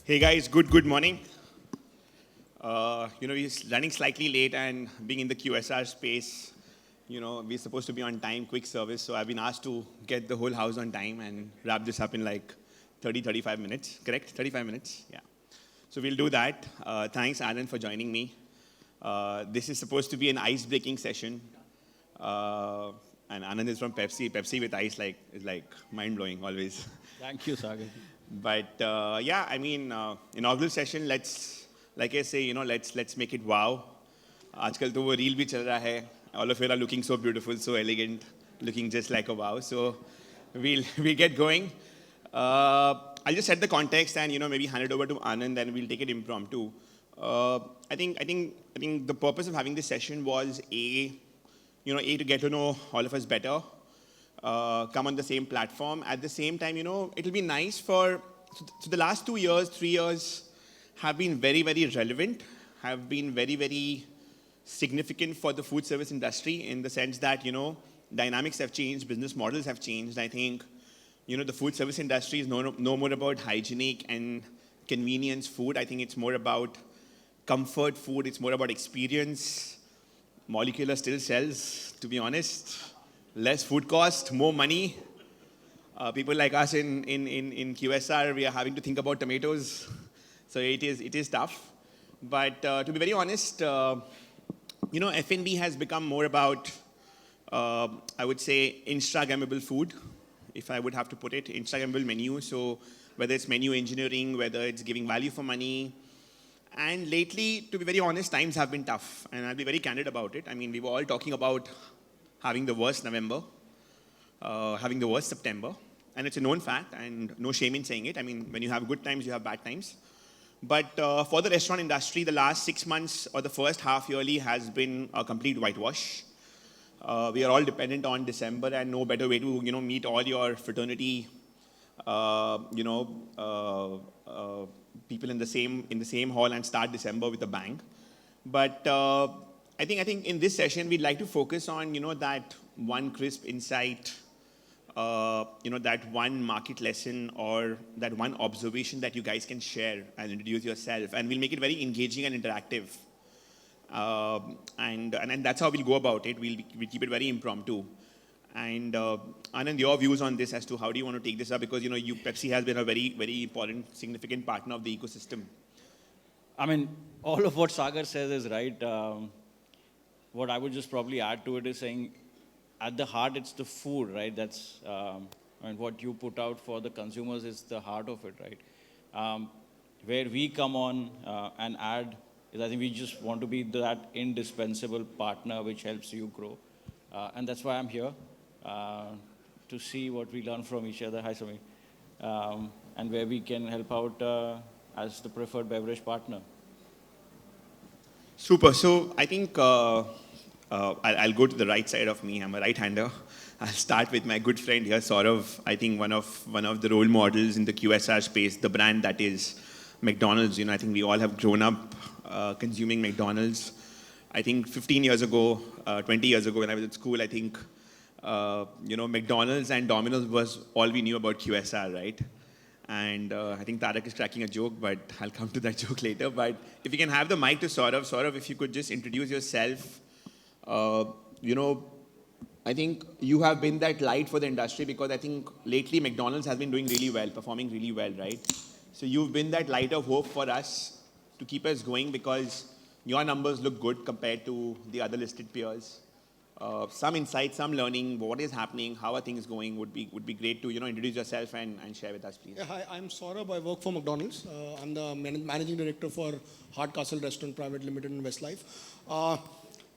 Hey guys, good morning. We're running slightly late and being in the QSR space, we're supposed to be on time, quick service. So I've been asked to get the whole house on time and wrap this up in like 35 minutes, correct? 35 minutes, yeah. So we'll do that. Thanks, Anand, for joining me. This is supposed to be an ice-breaking session. And Anand is from Pepsi. Pepsi with ice is like mind-blowing always. Thank you, Sagar. But inaugural session, like I say, let's make it wow. आजकल तो वो reel भी चल रहा है. All of you are looking so beautiful, so elegant, looking just like a wow. So we'll get going. I'll just set the context and maybe hand it over to Anand, and we'll take it impromptu. I think the purpose of having this session was a to get to know all of us better. Come on the same platform. At the same time, it'll be nice so the last 2 years, 3 years have been very, very relevant, have been very, very significant for the food service industry in the sense that, dynamics have changed, business models have changed. I think, the food service industry is no more about hygienic and convenience food. I think it's more about comfort food. It's more about experience. Molecular still sells, to be honest. Less food cost, more money. People like us in QSR, we are having to think about tomatoes. So it is tough. But to be very honest, F&B has become more about, I would say, Instagrammable food, if I would have to put it, Instagrammable menu. So whether it's menu engineering, whether it's giving value for money. And lately, to be very honest, times have been tough. And I'll be very candid about it. I mean, we were all talking about having the worst November, having the worst September. And it's a known fact, and no shame in saying it. I mean, when you have good times, you have bad times. But for the restaurant industry, the last 6 months or the first half yearly has been a complete whitewash. We are all dependent on December, and no better way to meet all your fraternity, people in the same hall and start December with a bang. But I think in this session we'd like to focus on that one crisp insight, that one market lesson or that one observation that you guys can share and introduce yourself, and we'll make it very engaging and interactive. And that's how we'll go about it. We'll keep it very impromptu. And Anand, your views on this as to how do you want to take this up? Because Pepsi has been a very, very important, significant partner of the ecosystem. I mean, all of what Sagar says is right. What I would just probably add to it is saying, at the heart, it's the food, right? That's and what you put out for the consumers is the heart of it, right? Where we come on and add is I think we just want to be that indispensable partner which helps you grow. And that's why I'm here, to see what we learn from each other. Hi, Sami. And where we can help out as the preferred beverage partner. Super. So I think I'll go to the right side of me. I'm a right-hander. I'll start with my good friend here, Saurav. I think one of the role models in the QSR space, the brand that is McDonald's. I think we all have grown up consuming McDonald's. I think 15 years ago, 20 years ago when I was at school, I think, McDonald's and Domino's was all we knew about QSR, right? And I think Tarak is cracking a joke, but I'll come to that joke later. But if you can have the mic to Saurav. Saurav, if you could just introduce yourself. I think you have been that light for the industry because I think lately McDonald's has been doing really well, performing really well, right? So you've been that light of hope for us to keep us going because your numbers look good compared to the other listed peers. Some insight, some learning, what is happening, how are things going would be great to introduce yourself and share with us, please. Yeah, hi, I'm Saurabh. I work for McDonald's. I'm the managing director for HoReCa Restaurant Private Limited in Westlife.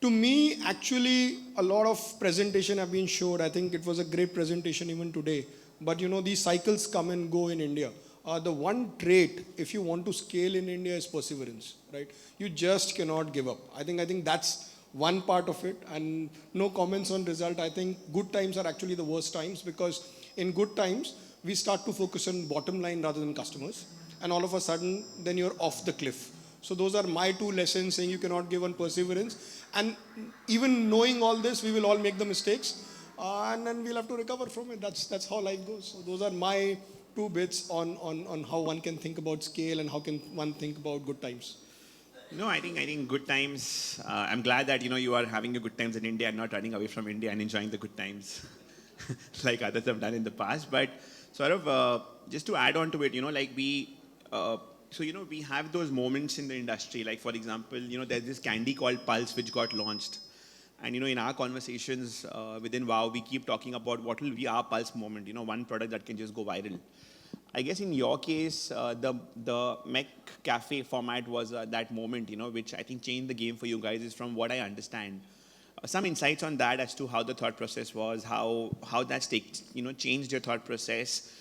To me, actually, a lot of presentation have been showed. I think it was a great presentation even today. But these cycles come and go in India. The one trait, if you want to scale in India, is perseverance, right? You just cannot give up. I think that's one part of it, and no comments on result. I think good times are actually the worst times because in good times, we start to focus on bottom line rather than customers. And all of a sudden, then you're off the cliff. So those are my two lessons saying you cannot give on perseverance. And even knowing all this, we will all make the mistakes. And then we'll have to recover from it. That's how life goes. So those are my two bits on how one can think about scale and how can one think about good times. No, I think good times. I'm glad that you are having a good times in India and not running away from India and enjoying the good times, like others have done in the past. But sort of just to add on to it, like we have those moments in the industry. Like for example, there's this candy called Pulse which got launched, and in our conversations within WoW, we keep talking about what will be our Pulse moment. One product that can just go viral. I guess in your case, the Mech Cafe format was that moment, which I think changed the game for you guys. Is from what I understand, some insights on that as to how the thought process was, how that's changed your thought process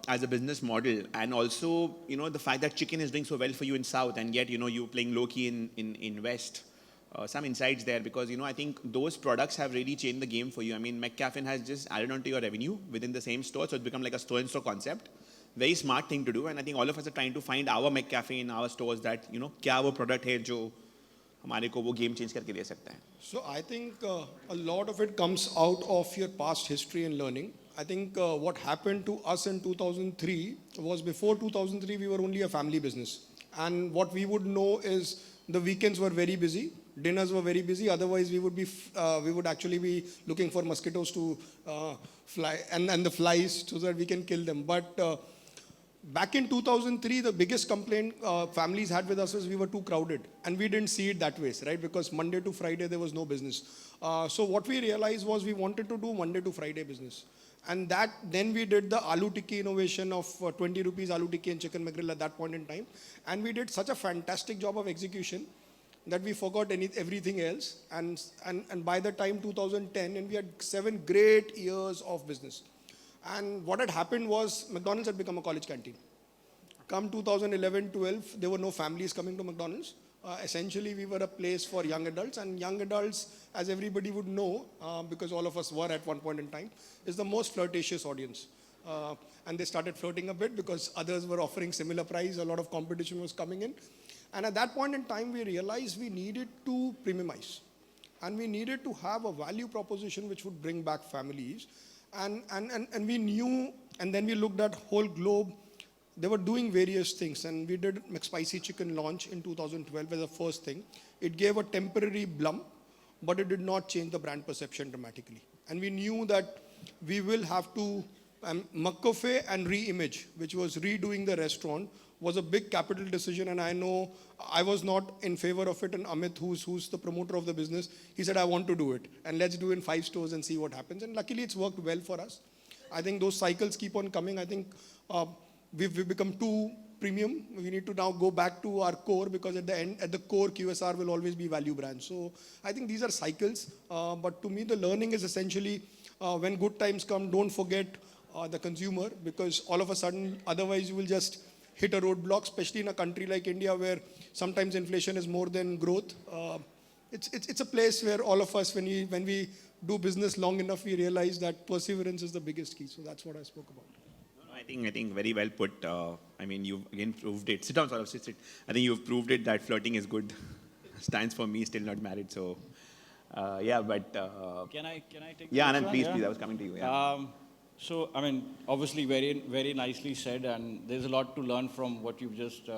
as a business model, and also the fact that chicken is doing so well for you in South, and yet you're playing low key in West. Some insights there because I think those products have really changed the game for you. I mean, McCaffin has just added on to your revenue within the same store, so it's become like a store in store concept. Very smart thing to do, and I think all of us are trying to find our McCafe in our stores that क्या वो product है जो हमारे को वो game change करके दे सकता है. So I think a lot of it comes out of your past history and learning. I think what happened to us in 2003 was before 2003 we were only a family business, and what we would know is the weekends were very busy, dinners were very busy. Otherwise, we would actually be looking for mosquitoes to fly and the flies so that we can kill them. But back in 2003, the biggest complaint families had with us was we were too crowded, and we didn't see it that way, right? Because Monday to Friday there was no business. So what we realized was we wanted to do Monday to Friday business. And then we did the aloo tikki innovation of 20 rupees aloo tikki and chicken McGrill at that point in time. And we did such a fantastic job of execution that we forgot everything else. And by the time 2010, and we had 7 great years of business. And what had happened was McDonald's had become a college canteen. Come 2011-12, there were no families coming to McDonald's. Essentially, we were a place for young adults, and young adults, as everybody would know, because all of us were at one point in time, is the most flirtatious audience. And they started flirting a bit because others were offering similar price. A lot of competition was coming in. And at that point in time, we realized we needed to premiumize. And we needed to have a value proposition which would bring back families. And we knew, and then we looked at whole globe. They were doing various things, and we did McSpicy chicken launch in 2012 as the first thing. It gave a temporary blump, but it did not change the brand perception dramatically. And we knew that we will have to, McCafe and re-image, which was redoing the restaurant, was a big capital decision, and I know I was not in favor of it, and Amit, who's the promoter of the business, he said, I want to do it, and let's do it in 5 stores and see what happens. And luckily, it's worked well for us. I think those cycles keep on coming. I think we've become too premium. We need to now go back to our core, because at the core, QSR will always be value brand. So I think these are cycles. But to me, the learning is essentially when good times come, don't forget the consumer, because all of a sudden, otherwise you will just hit a roadblock, especially in a country like India where sometimes inflation is more than growth. It's a place where all of us, when we do business long enough, we realize that perseverance is the biggest key. So that's what I spoke about. I think very well put. I mean, you've again proved it. Sit down, sort of sit. I think you've proved it that flirting is good. Stands for me, still not married. So, yeah, but... Can I take Yeah, this Anand, one? please, I was coming to you. Yeah. So, I mean, obviously very, very nicely said, and there's a lot to learn from what you've just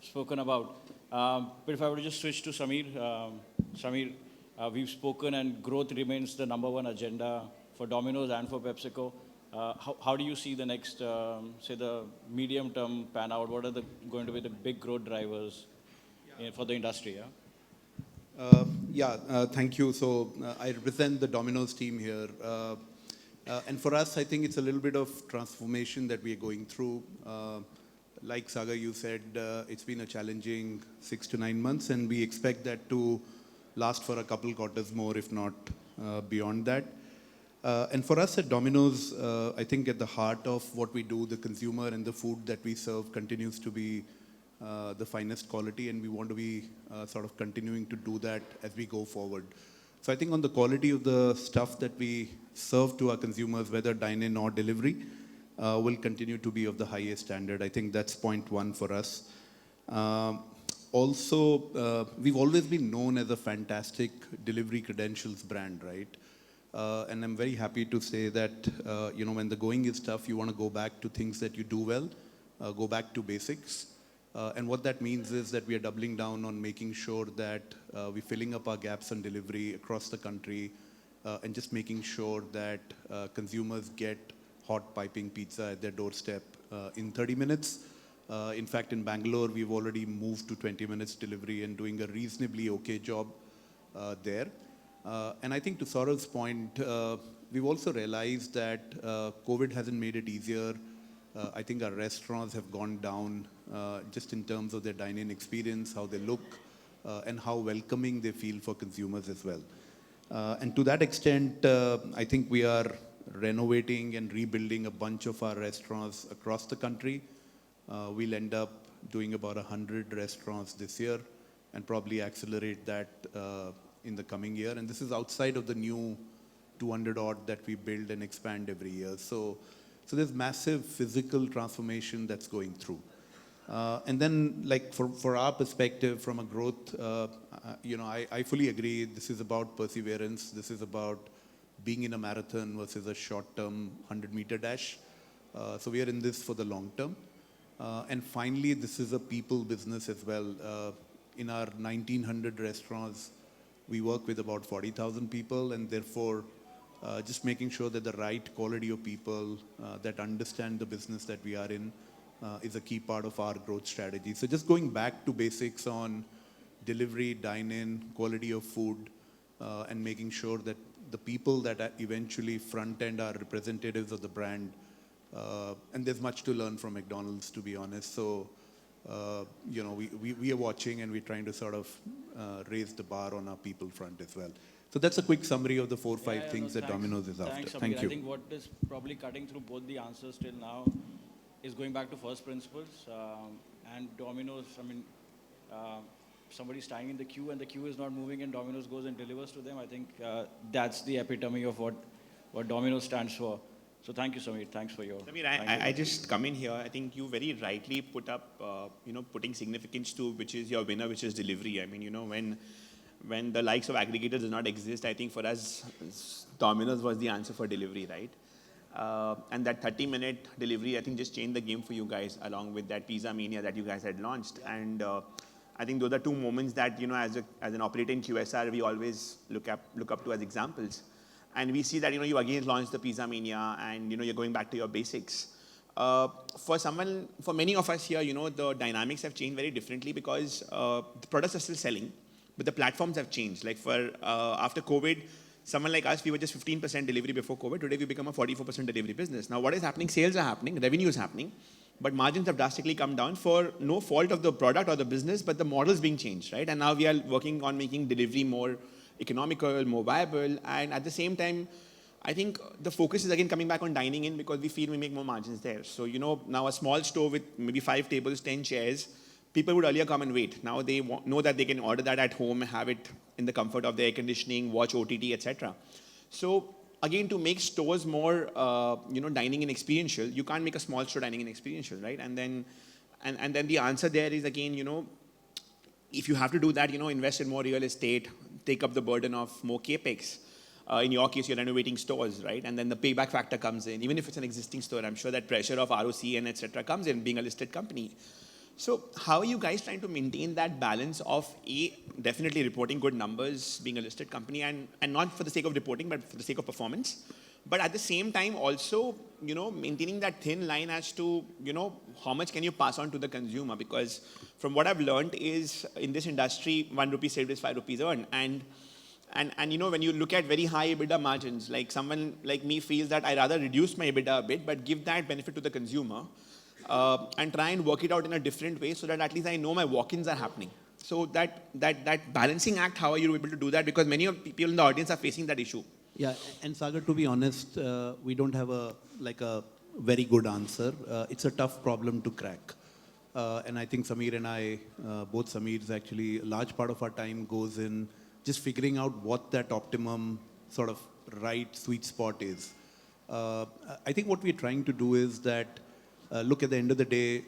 spoken about. But if I were to just switch to Samir, we've spoken and growth remains the #1 agenda for Domino's and for PepsiCo. How do you see the next, say, the medium term pan out? What are going to be the big growth drivers for the industry? Thank you. So I represent the Domino's team here. And for us, I think it's a little bit of transformation that we are going through. Like Sagar, you said, it's been a challenging 6 to 9 months, and we expect that to last for a couple quarters more, if not beyond that. And for us at Domino's, I think at the heart of what we do, the consumer and the food that we serve continues to be the finest quality, and we want to be sort of continuing to do that as we go forward. So I think on the quality of the stuff that we serve to our consumers, whether dine-in or delivery, will continue to be of the highest standard. I think that's point one for us. Also, we've always been known as a fantastic delivery credentials brand, right? And I'm very happy to say that, when the going is tough, you want to go back to things that you do well, go back to basics. And what that means is that we are doubling down on making sure that we're filling up our gaps on delivery across the country, and just making sure that consumers get hot piping pizza at their doorstep in 30 minutes. In fact, in Bangalore, we've already moved to 20 minutes delivery and doing a reasonably okay job there. And I think to Saurav's point, we've also realized that COVID hasn't made it easier. I think our restaurants have gone down just in terms of their dine-in experience, how they look, and how welcoming they feel for consumers as well. And to that extent, I think we are renovating and rebuilding a bunch of our restaurants across the country. We'll end up doing about 100 restaurants this year and probably accelerate that in the coming year. And this is outside of the new 200 odd that we build and expand every year. So there's massive physical transformation that's going through. And then, like for our perspective from a growth, I fully agree. This is about perseverance. This is about being in a marathon versus a short-term 100-meter dash. So we are in this for the long term. And finally, this is a people business as well. In our 1,900 restaurants, we work with about 40,000 people, and therefore, just making sure that the right quality of people that understand the business that we are in is a key part of our growth strategy. So just going back to basics on delivery, dine-in, quality of food, and making sure that the people that eventually front-end are representatives of the brand. And there's much to learn from McDonald's, to be honest. So, we are watching and we're trying to sort of raise the bar on our people front as well. So that's a quick summary of the 4 or 5 things that Domino's is after. Thanks, Amir. Thank you. I think what is probably cutting through both the answers till now is going back to first principles. And Domino's, somebody standing in the queue and the queue is not moving and Domino's goes and delivers to them. I think that's the epitome of what Domino's stands for. So thank you, Samir. Thanks for your... Samir, I just come in here. I think you very rightly put up, putting significance to which is your winner, which is delivery. I mean, when the likes of aggregators does not exist, I think for us, Domino's was the answer for delivery, right? And that 30-minute delivery, I think, just changed the game for you guys, along with that Pizza Mania that you guys had launched. And I think those are 2 moments that, as an operator in QSR, we always look up to as examples. And we see that, you again launched the Pizza Mania and, you're going back to your basics. For many of us here, the dynamics have changed very differently because the products are still selling, but the platforms have changed. Like after COVID, someone like us, we were just 15% delivery before COVID. Today, we become a 44% delivery business. Now, what is happening? Sales are happening, revenue is happening, but margins have drastically come down for no fault of the product or the business, but the model is being changed, right? And now we are working on making delivery more economical, more viable, and at the same time, I think the focus is again coming back on dining in because we feel we make more margins there. So, now a small store with maybe 5 tables, 10 chairs, people would earlier come and wait. Now they know that they can order that at home, have it in the comfort of their air conditioning, watch OTT, etc. So again, to make stores more, dining in experiential, you can't make a small store dining in experiential, right? And then the answer there is again, if you have to do that, invest in more real estate, take up the burden of more capex. In your case, you're renovating stores, right? And then the payback factor comes in. Even if it's an existing store, I'm sure that pressure of ROC and etc. comes in being a listed company. So how are you guys trying to maintain that balance of definitely reporting good numbers, being a listed company, and not for the sake of reporting, but for the sake of performance, but at the same time also, maintaining that thin line as to, how much can you pass on to the consumer? Because from what I've learned is in this industry, 1 rupee saved is 5 rupees earned. And when you look at very high EBITDA margins, like someone like me feels that I rather reduce my EBITDA a bit, but give that benefit to the consumer and try and work it out in a different way so that at least I know my walk-ins are happening. So that balancing act, how are you able to do that? Because many of people in the audience are facing that issue. Yeah, and Sagar, to be honest, we don't have a very good answer. It's a tough problem to crack. And I think Samir and I, both Samirs actually, a large part of our time goes in just figuring out what that optimum sort of right sweet spot is. I think what we're trying to do is that, look, at the end of the day,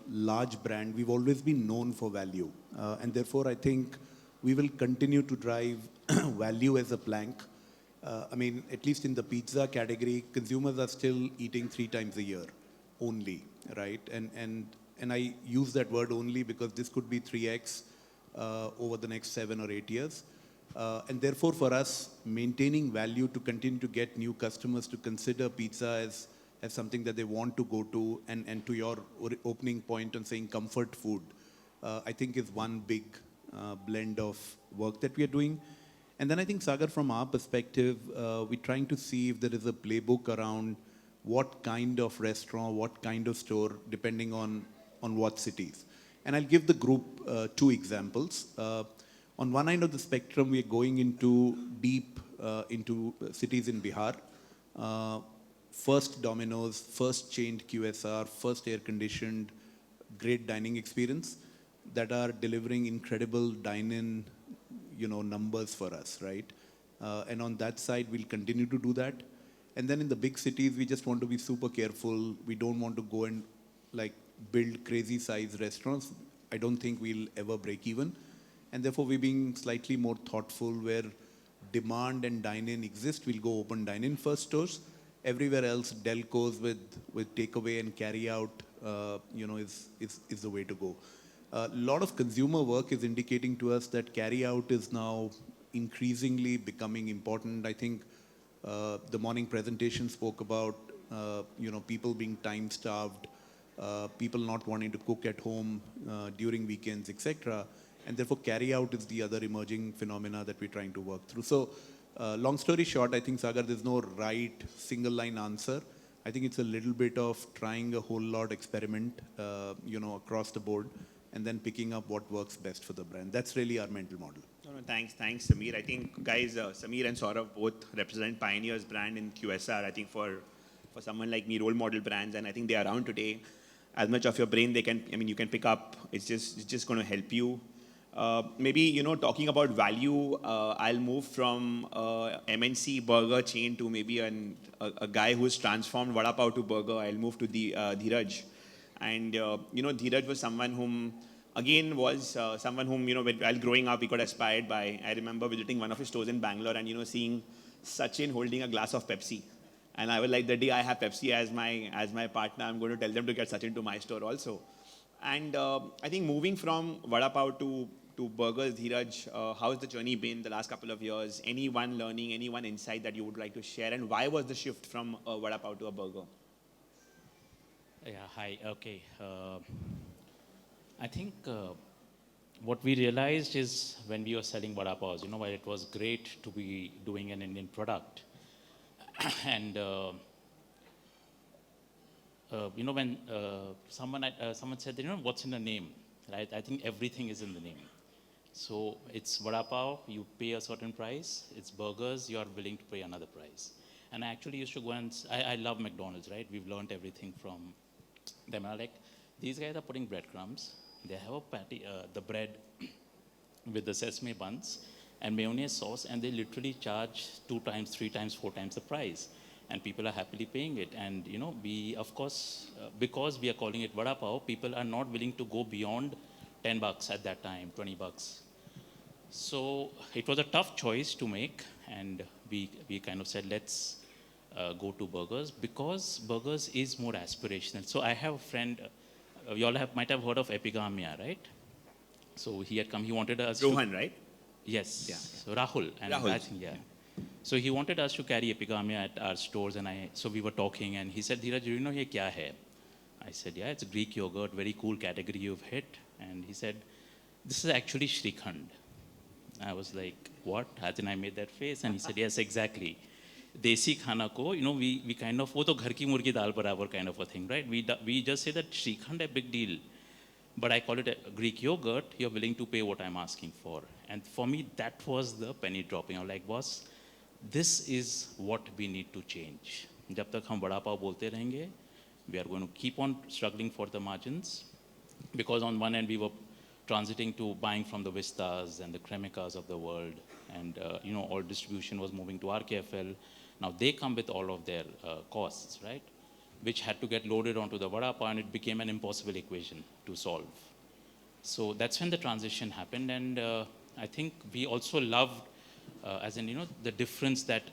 large brand, we've always been known for value. And therefore, I think we will continue to drive value as a plank I mean, at least in the pizza category, consumers are still eating 3 times a year only, right? And I use that word only because this could be 3x over the next 7 or 8 years. And therefore, for us, maintaining value to continue to get new customers to consider pizza as something that they want to go to, and to your opening point on saying comfort food, I think is one big blend of work that we are doing. And then I think, Sagar, from our perspective, we're trying to see if there is a playbook around what kind of restaurant, what kind of store, depending on what cities. And I'll give the group 2 examples. On one end of the spectrum, we are going into deep into cities in Bihar. First Domino's, first chained QSR, first air-conditioned, great dining experience that are delivering incredible dine-in, numbers for us, right? And on that side, we'll continue to do that. And then in the big cities, we just want to be super careful. We don't want to go and build crazy size restaurants. I don't think we'll ever break even. And therefore, we're being slightly more thoughtful where demand and dine-in exist. We'll go open dine-in first stores. Everywhere else, Delcos with takeaway and carry out, is the way to go. A lot of consumer work is indicating to us that carry out is now increasingly becoming important. I think the morning presentation spoke about, people being time starved, people not wanting to cook at home during weekends, etc. And therefore, carry out is the other emerging phenomena that we're trying to work through. So, long story short, I think, Sagar, there's no right single line answer. I think it's a little bit of trying a whole lot experiment, across the board, and then picking up what works best for the brand. That's really our mental model. No, thanks, Samir. I think, guys, Samir and Saurabh both represent Pioneer's brand in QSR. I think for someone like me, role model brands, and I think they are around today. As much of your brain you can pick up. It's just going to help you. Maybe, talking about value, I'll move from MNC burger chain to maybe a guy who's transformed vada pav to burger. I'll move to Dheeraj. And, Dheeraj was someone whom, while growing up, he got inspired by. I remember visiting one of his stores in Bangalore and, seeing Sachin holding a glass of Pepsi. And I was like, the day I have Pepsi as my partner, I'm going to tell them to get Sachin to my store also. And I think moving from vada pav to burgers, Dheeraj, how's the journey been the last couple of years? Any one learning, any one insight that you would like to share? And why was the shift from a vada pav to a burger? Yeah, hi, okay. I think what we realized is when we were selling vada pavs, while it was great to be doing an Indian product, and when someone said, what's in the name, right? I think everything is in the name. So it's vada pav, you pay a certain price. It's burgers, you are willing to pay another price. And I actually used to go and, I love McDonald's, right? We've learned everything from them. And I'm like, these guys are putting breadcrumbs. They have a patty, the bread with the sesame buns and mayonnaise sauce, and they literally charge 2 times, 3 times, 4 times the price. And people are happily paying it. And, we, of course, because we are calling it vada pav, people are not willing to go beyond $10 at that time, $20. So it was a tough choice to make. And we kind of said, let's go to burgers, because burgers is more aspirational. So I have a friend, you all might have heard of Epigamia, right? So he had come, he wanted us Rohan, right? Yes. Yeah. So Rahul. And Rahul. Yeah. So he wanted us to carry Epigamia at our stores, and so we were talking, and he said, Dheeraj, do you know ye kya hai? I said, yeah, it's Greek yogurt, very cool category you've hit. And he said, this is actually Shrikhand. I was like, what? As in, I made that face, and he said, yes, exactly. Desi khana ko, we kind of, wo to ghar ki murgi dal barabar kind of a thing, right? We just say that Shrikhand a big deal, but I call it a Greek yogurt. You're willing to pay what I'm asking for. And for me, that was the penny dropping. I was like, boss, this is what we need to change. Jab tak hum vada pav bolte rahenge, we are going to keep on struggling for the margins, because on one end we were transiting to buying from the Vistas and the Cremicas of the world, and all distribution was moving to RKFL. Now they come with all of their costs, right, which had to get loaded onto the vada pav, and it became an impossible equation to solve. So that's when the transition happened, and I think we also loved, the difference that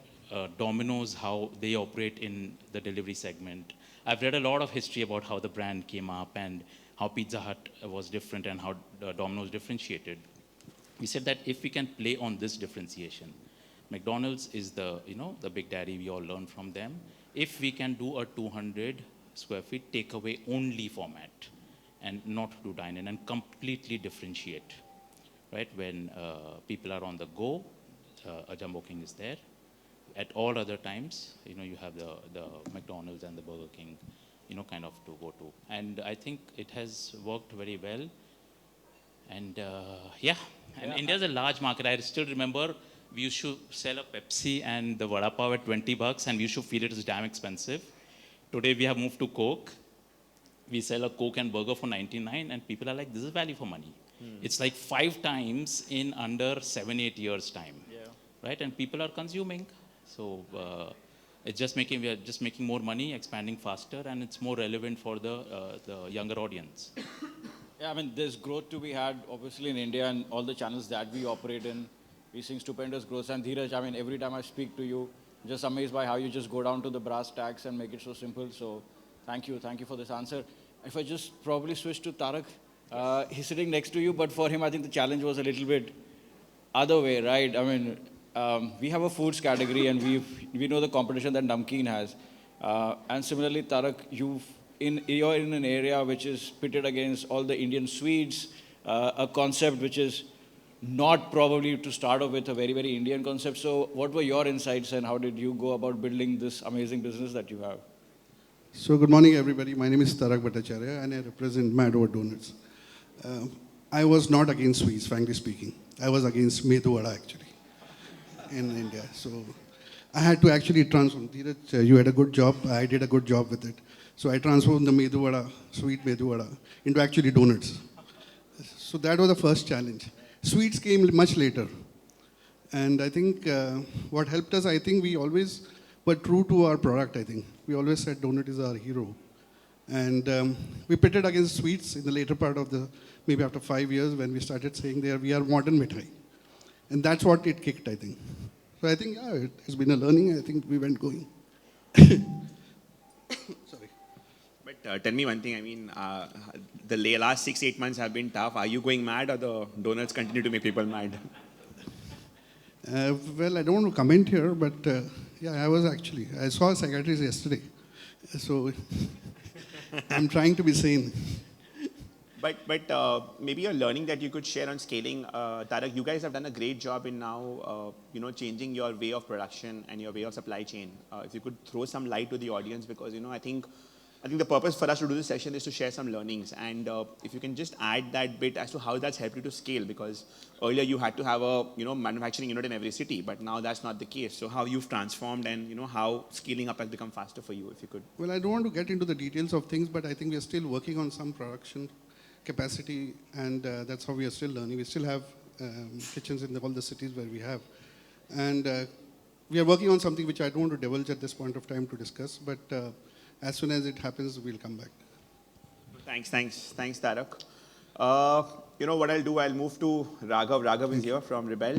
Domino's, how they operate in the delivery segment. I've read a lot of history about how the brand came up and how Pizza Hut was different and how Domino's differentiated. We said that if we can play on this differentiation, McDonald's is the, the big daddy, we all learn from them. If we can do a 200 square feet takeaway only format and not do dine-in and completely differentiate, right? When people are on the go, a Jumbo King is there. At all other times, you have the McDonald's and the Burger King, kind of to go to. And I think it has worked very well. And India is a large market. I still remember we used to sell a Pepsi and the Vada Pav at $20 and we used to feel it is damn expensive. Today we have moved to Coke. We sell a Coke and burger for 99 and people are like, this is value for money. It's like 5 times in under 7-8 years time, right? And people are consuming. So it's just we are just making more money, expanding faster, and it's more relevant for the younger audience. Yeah, I mean, there's growth to be had, obviously, in India and all the channels that we operate in. We're seeing stupendous growth. And Dheeraj, I mean, every time I speak to you, I'm just amazed by how you just go down to the brass tacks and make it so simple. So thank you for this answer. If I just probably switch to Tarak, he's sitting next to you, but for him, I think the challenge was a little bit other way, right? I mean, we have a foods category and we know the competition that Namkeen has. And similarly, Tarak, you're in an area which is pitted against all the Indian sweets, a concept which is not probably to start off with a very, very Indian concept. So what were your insights and how did you go about building this amazing business that you have? So good morning, everybody. My name is Tarak Bhattacharya and I represent Mad Over Donuts. I was not against sweets, frankly speaking. I was against Medu Vada, actually, in India. So I had to actually transform. Dheeraj, you had a good job. I did a good job with it. So I transformed the Medu Vada, sweet Medu Vada, into actually donuts. So that was the first challenge. Sweets came much later. And I think what helped us, I think we always were true to our product, I think. We always said donut is our hero. And we pitted against sweets in the later part of maybe after 5 years when we started saying we are modern mithai. And that's what it kicked, I think. So I think, it has been a learning. I think we went going. Sorry. But tell me one thing, I mean, the last 6-8 months have been tough. Are you going mad or the donuts continue to make people mad? Well, I don't want to comment here, but I saw a psychiatrist yesterday. So I'm trying to be sane. But maybe a learning that you could share on scaling. Tarak, you guys have done a great job in now, changing your way of production and your way of supply chain. If you could throw some light to the audience, because, I think the purpose for us to do this session is to share some learnings. And if you can just add that bit as to how that's helped you to scale, because earlier you had to have a, manufacturing unit in every city, but now that's not the case. So how you've transformed and, how scaling up has become faster for you, if you could. Well, I don't want to get into the details of things, but I think we are still working on some production capacity, and that's how we are still learning. We still have kitchens in all the cities where we have. And we are working on something which I don't want to divulge at this point of time to discuss, but as soon as it happens, we'll come back. Thanks, Tarak. What I'll do, I'll move to Raghav. Raghav is here from Rebel.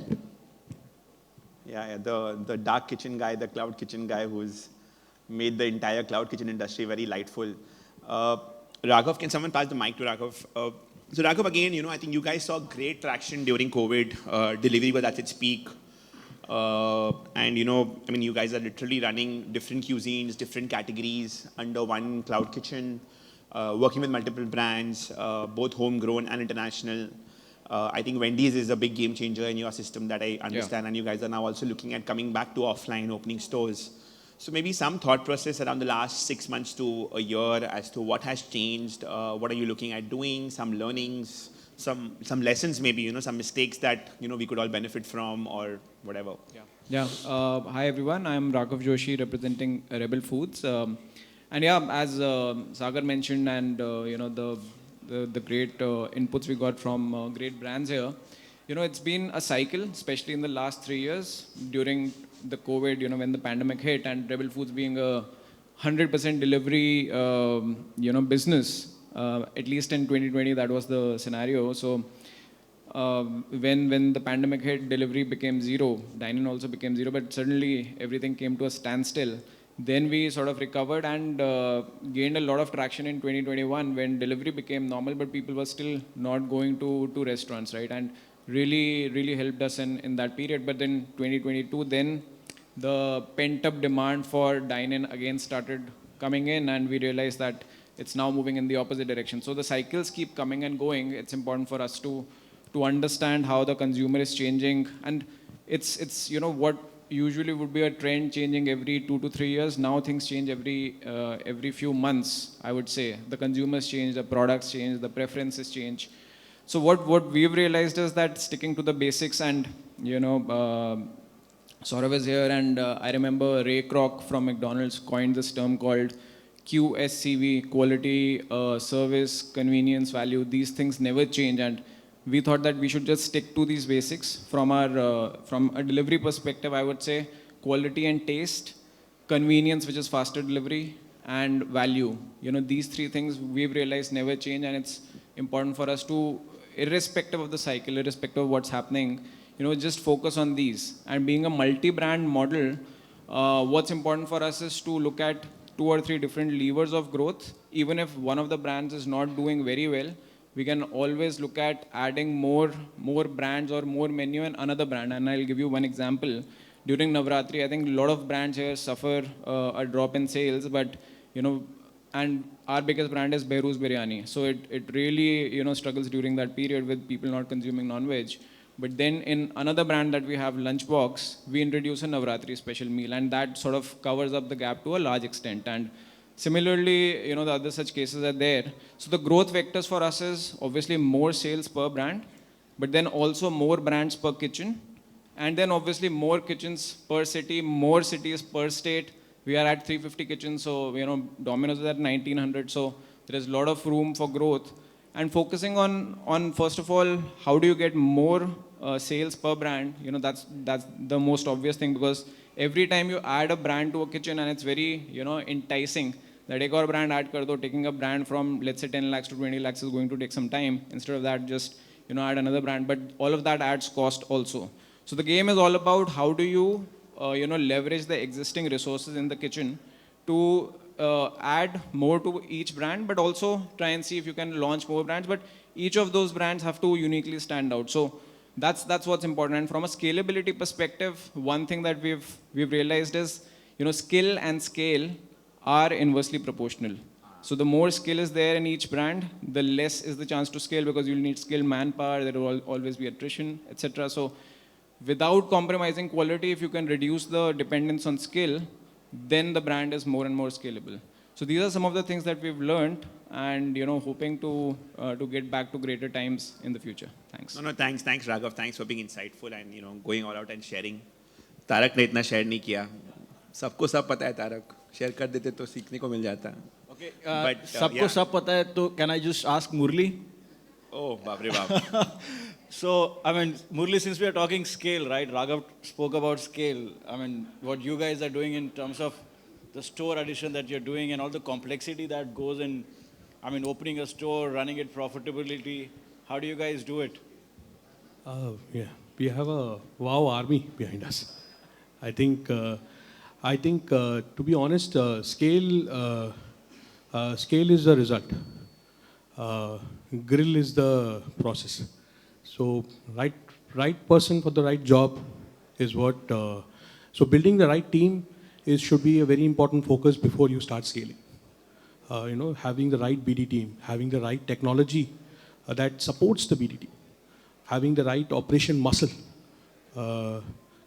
Yeah, the dark kitchen guy, the cloud kitchen guy who's made the entire cloud kitchen industry very lightful. Raghav, can someone pass the mic to Raghav? So Raghav, again, I think you guys saw great traction during COVID. Delivery was at its peak. And, you guys are literally running different cuisines, different categories under one cloud kitchen, working with multiple brands, both homegrown and international. I think Wendy's is a big game changer in your system that I understand. Yeah. And you guys are now also looking at coming back to offline, opening stores. So maybe some thought process around the last 6 months to a year as to what has changed, what are you looking at doing, some learnings, some lessons maybe, some mistakes that, we could all benefit from or whatever. Hi everyone, I'm Raghav Joshi representing Rebel Foods. As Sagar mentioned and, the great inputs we got from great brands here, it's been a cycle, especially in the last 3 years during the COVID, when the pandemic hit, and Rebel Foods being a 100% delivery, business, at least in 2020, that was the scenario. So when the pandemic hit, delivery became zero, dine-in also became zero, but suddenly everything came to a standstill. Then we sort of recovered and gained a lot of traction in 2021 when delivery became normal, but people were still not going to restaurants, right? And really helped us in that period. But then 2022, then the pent-up demand for dine-in again started coming in, and we realized that it's now moving in the opposite direction. So the cycles keep coming and going. It's important for us to understand how the consumer is changing, and it's what usually would be a trend changing every 2 to 3 years. Now things change every few months. I would say the consumers change, the products change, the preferences change. So what we've realized is that sticking to the basics and Saurav is here, and I remember Ray Kroc from McDonald's coined this term called QSCV, quality, service, convenience, value. These things never change, and we thought that we should just stick to these basics. From a delivery perspective, I would say quality and taste, convenience, which is faster delivery, and value. These three things we've realized never change, and it's important for us to, irrespective of the cycle, irrespective of what's happening, just focus on these. And being a multi-brand model, what's important for us is to look at 2 or 3 different levers of growth. Even if one of the brands is not doing very well, we can always look at adding more brands or more menu in another brand. And I'll give you one example. During Navratri, I think a lot of brands here suffer a drop in sales, but and our biggest brand is Behrouz Biryani. So it really struggles during that period with people not consuming non-veg. But then in another brand that we have, Lunchbox, we introduce a Navratri special meal, and that sort of covers up the gap to a large extent. And similarly, the other such cases are there. So the growth vectors for us is obviously more sales per brand, but then also more brands per kitchen, and then obviously more kitchens per city, more cities per state. We are at 350 kitchens, so Domino's is at 1900. So there is a lot of room for growth. And focusing on first of all, how do you get more sales per brand? That's the most obvious thing, because every time you add a brand to a kitchen, and it's very enticing that ek aur brand add kar do, taking a brand from let's say 10 lakhs to 20 lakhs is going to take some time. Instead of that, just add another brand. But all of that adds cost also. So the game is all about how do you leverage the existing resources in the kitchen to add more to each brand, but also try and see if you can launch more brands. But each of those brands have to uniquely stand out. So that's what's important. And from a scalability perspective, one thing that we've realized is skill and scale are inversely proportional. So the more skill is there in each brand, the less is the chance to scale, because you'll need skilled manpower. There will always be attrition, etc. So without compromising quality, if you can reduce the dependence on skill, then the brand is more and more scalable. So these are some of the things that we've learned, and hoping to get back to greater times in the future. Thanks. No, thanks Raghav. Thanks for being insightful and going all out and sharing. Tarak ने इतना share नहीं किया. सबको सब पता है Tarak. Share कर देते तो सीखने को मिल जाता. Okay. But सबको सब पता है, तो can I just ask Murli? Oh, baap re baap. So, Murli, since we are talking scale, right? Raghav spoke about scale. What you guys are doing in terms of the store addition that you're doing and all the complexity that goes in, opening a store, running it profitability. How do you guys do it? Yeah, we have a wow army behind us. I think, to be honest, scale is the result. Grill is the process. So right person for the right job is what. So building the right team should be a very important focus before you start scaling. Having the right BD team, having the right technology that supports the BD team, having the right operation muscle,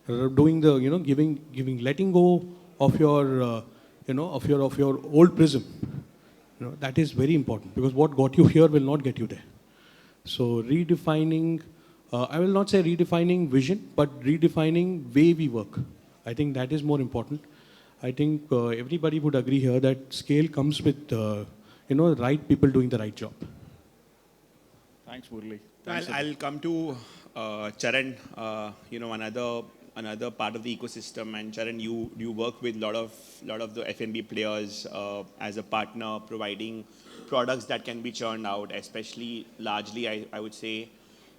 doing the giving letting go of your of your old prism. That is very important, because what got you here will not get you there. So redefining, I will not say redefining vision, but redefining way we work. I think that is more important. I think everybody would agree here that scale comes with the right people doing the right job. Thanks, Murli. I'll come to Charan, another part of the ecosystem. And Charan, you work with lot of the F&B players as a partner, providing products that can be churned out, especially largely, I would say,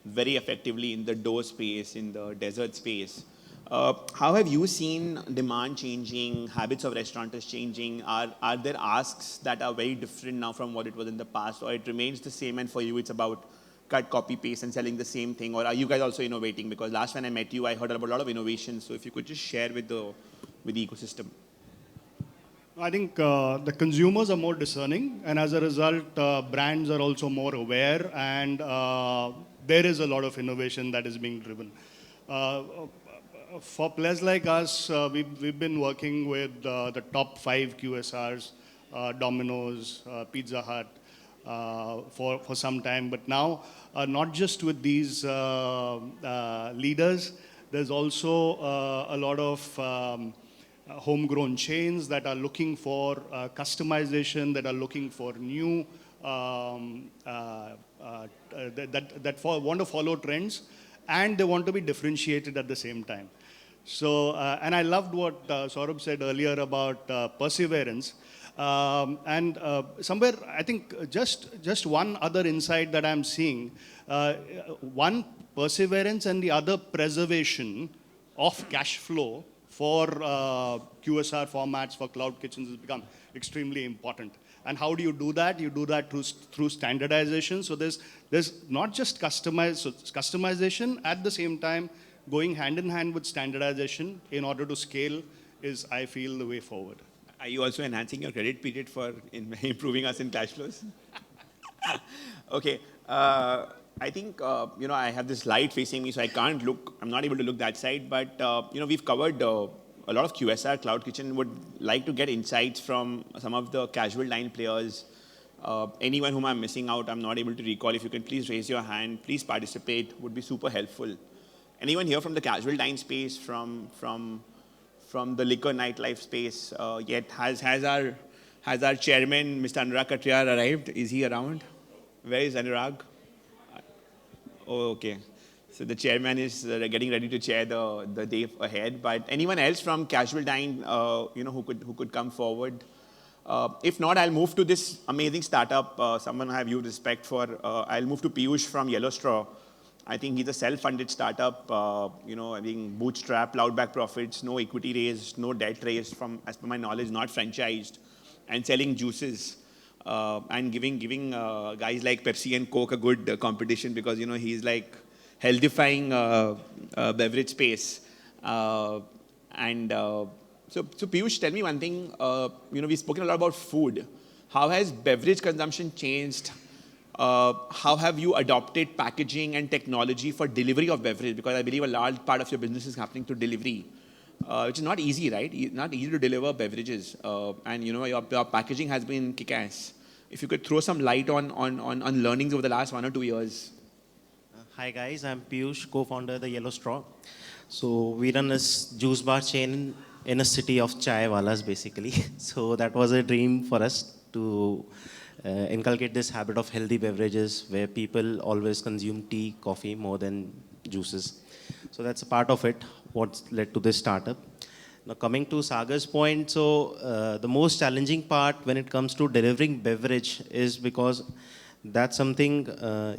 very effectively in the dough space, in the dessert space. How have you seen demand changing, habits of restaurateurs changing? Are there asks that are very different now from what it was in the past, or it remains the same and for you it's about cut, copy, paste and selling the same thing? Or are you guys also innovating? Because last when I met you, I heard about a lot of innovation. So if you could just share with the ecosystem. I think the consumers are more discerning, and as a result, brands are also more aware, and there is a lot of innovation that is being driven. For players like us, we've been working with the top 5 QSRs, Domino's, Pizza Hut, for some time. But now, not just with these leaders, there's also a lot of homegrown chains that are looking for customization, that are looking for new, want to follow trends, and they want to be differentiated at the same time. So, and I loved what Saurabh said earlier about perseverance. And somewhere, I think just one other insight that I'm seeing, one perseverance and the other preservation of cash flow for QSR formats, for cloud kitchens has become extremely important. And how do you do that? You do that through standardization. So there's not just customization, at the same time, going hand in hand with standardization in order to scale is, I feel, the way forward. Are you also enhancing your credit period for improving us in cash flows? Okay. I think, I have this light facing me, so I can't look, I'm not able to look that side, but, we've covered a lot of QSR, Cloud Kitchen. Would like to get insights from some of the casual dine players. Anyone whom I'm missing out, I'm not able to recall. If you can please raise your hand, please participate, would be super helpful. Anyone here from the casual dine space, from the liquor nightlife space yet? Has our chairman, Mr. Anurag Katriyar, arrived? Is he around? Where is Anurag? Oh, okay. So the chairman is getting ready to chair the day ahead. But anyone else from casual dine, who could come forward? If not, I'll move to this amazing startup. Someone I have huge respect for. I'll move to Piyush from Yellow Straw. I think he's a self-funded startup. I think bootstrap, loud back profits, no equity raised, no debt raised, as per my knowledge, not franchised, and selling juices. And giving guys like Pepsi and Coke a good competition, because he's like healthifying beverage space. So Piyush, tell me one thing. We've spoken a lot about food. How has beverage consumption changed? How have you adopted packaging and technology for delivery of beverage? Because I believe a large part of your business is happening through delivery. Which is not easy, right? Not easy to deliver beverages. And your packaging has been kick-ass. If you could throw some light on learnings over the last 1 or 2 years. Hi guys, I'm Piyush, co-founder of the Yellow Straw. So we run this juice bar chain in a city of chai walas basically. So that was a dream for us to inculcate this habit of healthy beverages where people always consume tea, coffee more than juices. So that's a part of it, what's led to this startup. Now coming to Sagar's point, so the most challenging part when it comes to delivering beverage is because that's something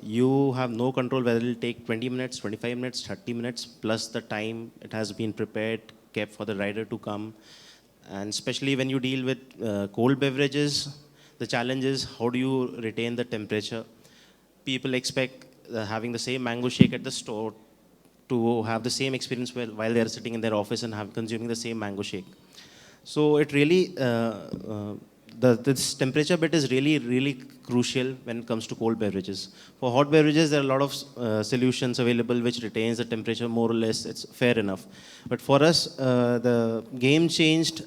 you have no control whether it will take 20 minutes, 25 minutes, 30 minutes, plus the time it has been prepared, kept for the rider to come. And especially when you deal with cold beverages, the challenge is how do you retain the temperature? People expect having the same mango shake at the store to have the same experience while they are sitting in their office and consuming the same mango shake. So it really, this temperature bit is really, really crucial when it comes to cold beverages. For hot beverages, there are a lot of solutions available which retains the temperature more or less. It's fair enough. But for us, the game changed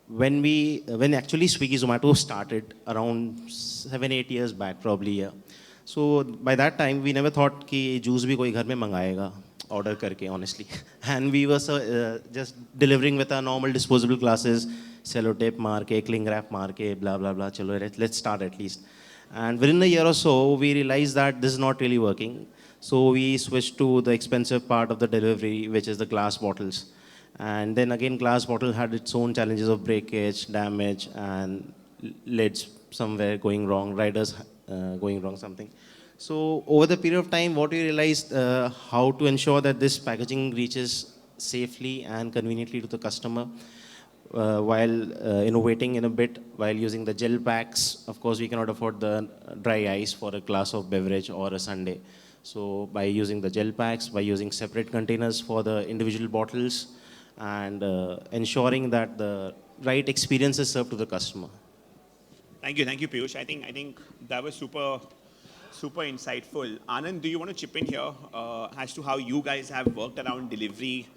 when actually Swiggy Zomato started around 7-8 years back, probably, yeah. So by that time, we never thought कि juice भी कोई घर में मंगाएगा order करके, honestly. And we were just delivering with our normal disposable glasses, sellotape मार के, cling wrap मार के, blah blah blah. चलो let's start at least. And within a year or so, we realized that this is not really working. So we switched to the expensive part of the delivery, which is the glass bottles. And then again, glass bottle had its own challenges of breakage, damage, and lids somewhere going wrong, riders going wrong, something. So over the period of time, what you realized, how to ensure that this packaging reaches safely and conveniently to the customer, while innovating in a bit, while using the gel packs. Of course, we cannot afford the dry ice for a glass of beverage or a sundae. So by using the gel packs, by using separate containers for the individual bottles, and ensuring that the right experience is served to the customer. Thank you, Piyush. I think that was super insightful. Anand, do you want to chip in here as to how you guys have worked around delivery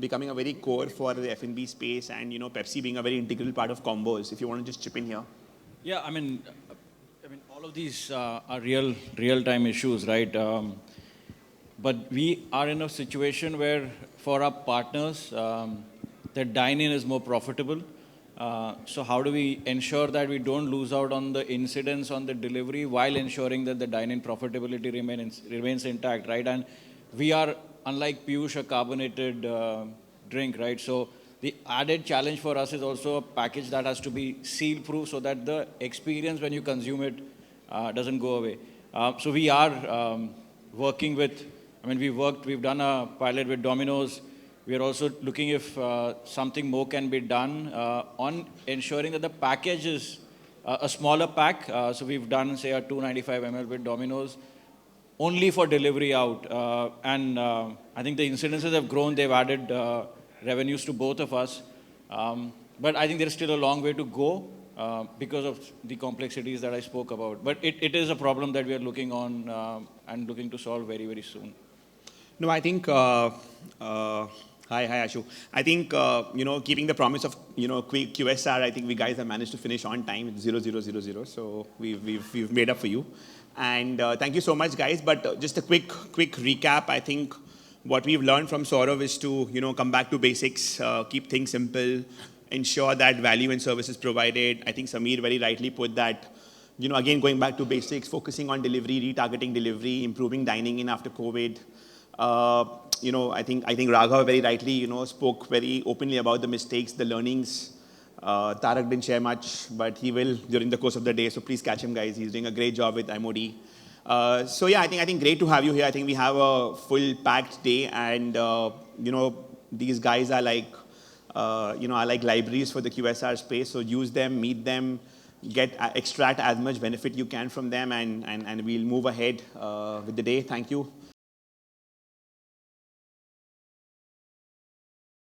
becoming a very core for the F&B space, and Pepsi being a very integral part of combos? If you want to just chip in here. Yeah, I mean, all of these are real-time issues, right? But we are in a situation where, for our partners, the dine-in is more profitable. So how do we ensure that we don't lose out on the incidence on the delivery while ensuring that the dine-in profitability remains intact, right? And we are, unlike Piyush, a carbonated drink, right? So the added challenge for us is also a package that has to be seal-proof so that the experience when you consume it doesn't go away. So we are working with, we've done a pilot with Domino's. We are also looking if something more can be done on ensuring that the package is a smaller pack. So we've done, say, a 295 ml with Domino's only for delivery out. And I think the incidences have grown. They've added revenues to both of us. But I think there's still a long way to go because of the complexities that I spoke about. But it is a problem that we are looking on and looking to solve very, very soon. No, I think, hi Ashu. I think, keeping the promise of, QSR, I think we guys have managed to finish on time, 0000. So we've made up for you. And thank you so much, guys. But just a quick recap. I think what we've learned from Saurav is to, come back to basics, keep things simple, ensure that value and service is provided. I think Sameer very rightly put that, again, going back to basics, focusing on delivery, retargeting delivery, improving dining in after COVID. I think Raghav very rightly, spoke very openly about the mistakes, the learnings. Tarak didn't share much, but he will during the course of the day. So please catch him, guys. He's doing a great job with MOD. So yeah, I think great to have you here. I think we have a full packed day, and these guys are like, are like libraries for the QSR space. So use them, meet them, extract as much benefit you can from them, and we'll move ahead with the day. Thank you.